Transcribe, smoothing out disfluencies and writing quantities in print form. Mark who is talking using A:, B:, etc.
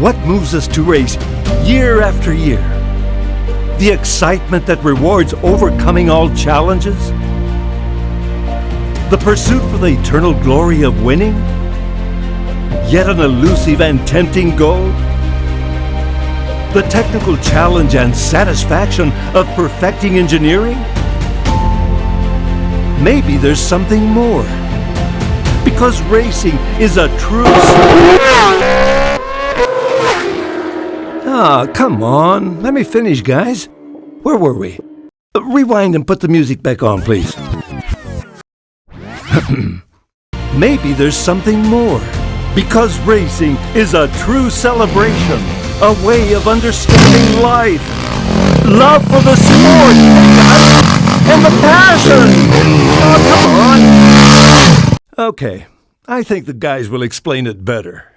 A: What moves us to race year after year? The excitement that rewards overcoming all challenges? The pursuit for the eternal glory of winning? Yet an elusive and tempting goal? The technical challenge and satisfaction of perfecting engineering? Maybe there's something more. Because racing is a true... Ah, come on. Let me finish, guys. Where were we? Rewind and put the music back on, please. Maybe there's something more. Because racing is a true celebration, a way of understanding life, love for the sport, and the passion. Oh, come on. Okay, I think the guys will explain it better.